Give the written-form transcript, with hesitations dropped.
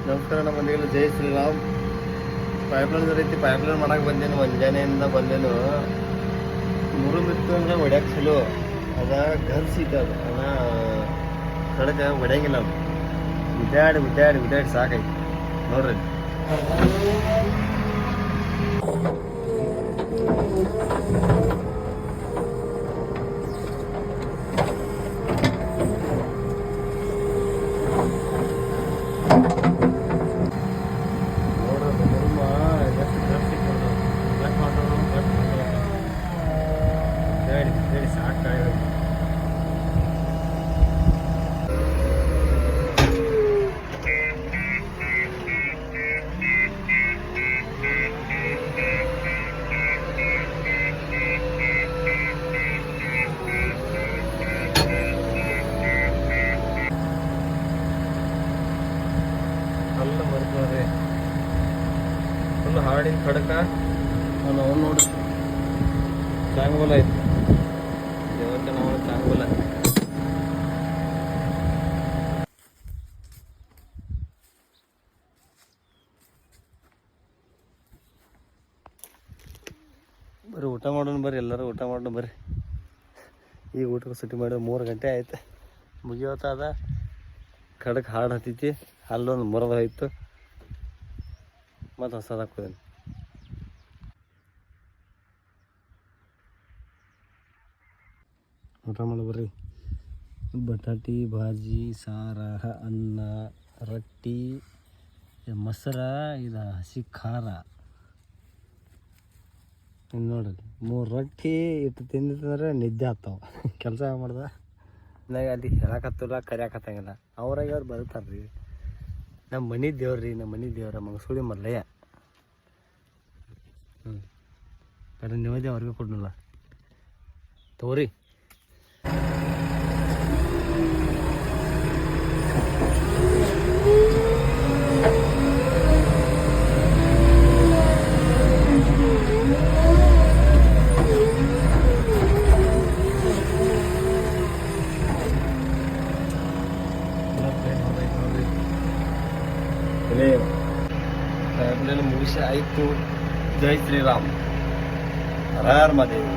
ನಮಸ್ಕಾರ. ನಮ್ಮ ಮನೆಗೆಲ್ಲ ಜೈ ಶ್ರೀರಾಮ್. ಪೈಪ್ಲೈನ್ ರೀತಿ ಪೈಪ್ಲೈನ್ ಮಾಡಕ್ಕೆ ಬಂದೇನು, ಮುಂಜಾನೆಯಿಂದ ಬಂದೇನು. ಮುರುಮಿತ್ತು ಅಂದ್ರೆ ಹೊಡ್ಯಕ್ಕೆ ಚಲೋ ಅದ, ಗಲ್ಸಿತ್ತು ಅದು ಅದ ಕಡಕ ಹೊಡ್ಯಂಗಿಲ್ಲ. ಅದು ಬಿದ್ದಾಡಿ ಸಾಕೈತಿ ನೋಡ್ರಿ. ಕಲ್ಲು ಮರ್ಕೋರಿ ಫುಲ್ ಹಾಡಿನ ಖಡಕ. ಅವನು ನೋಡಿ ಚಾಂಗ್ಬೋಲ ಐತಿ, ದೇವಕ್ಕೆ ನಾವು ಚಾಂಗ್ಬೋಲ. ಬರ್ರಿ ಊಟ ಮಾಡೋಣ, ಬರ್ರಿ ಎಲ್ಲರೂ ಊಟ ಮಾಡೋಣ ಬರ್ರಿ. ಈಗ ಊಟಕ್ಕೆ ಸುಟ್ಟಿ ಮಾಡಿ 3 ಗಂಟೆ ಆಯ್ತು, ಮುಗಿಯೋತ ಅದ. ಖಡಕ್ ಹಾಡು ಹತ್ತೈತಿ, ಅಲ್ಲೊಂದು ಮುರದ ಹೋಯ್ತು, ಮತ್ತು ಹೊಸದು ಹಾಕೋದೇನು. ಊಟ ಮಾಡಿ ಬರ್ರಿ. ಬಟಾಟಿ ಭಾಜಿ, ಸಾರ, ಅನ್ನ, ರೊಟ್ಟಿ, ಮೊಸರ, ಇದು ಹಸಿ ಖಾರ. ಇನ್ನು ನೋಡ್ರಿ 3 ರೊಟ್ಟಿ ಇಟ್ಟು ತಿಂದಿತ್ತಂದ್ರೆ ನಿದ್ದೆ ಆಗ್ತಾವ. ಕೆಲಸ ಮಾಡ್ದ ನನಗೆ ಅಲ್ಲಿ ಹೇಳಕತ್ತಿಲ್ಲ, ಕರಿಯಾಕತ್ತಂಗಿಲ್ಲ. ಅವ್ರಾಗ ಅವ್ರು ಬರ್ತಾರೆ ರೀ. ನಮ್ಮ ಮನೆ ದೇವ್ರಿ, ನಮ್ಮ ಮನೆ ದೇವ್ರ ಮಂಗಸೂಳಿ ಮಲ್ಲಯ್ಯ. ಕಡೆ ನಿಮ್ಮದೇ ಅವ್ರಿಗೆ ಕೊಡಲಿಲ್ಲ ತಗೋರಿ. ಮುಗಿಸಿ ಆಯಿತು. ಜೈ ಶ್ರೀರಾಮ್. ಹರ ಹರ ಮಹಾದೇವ್.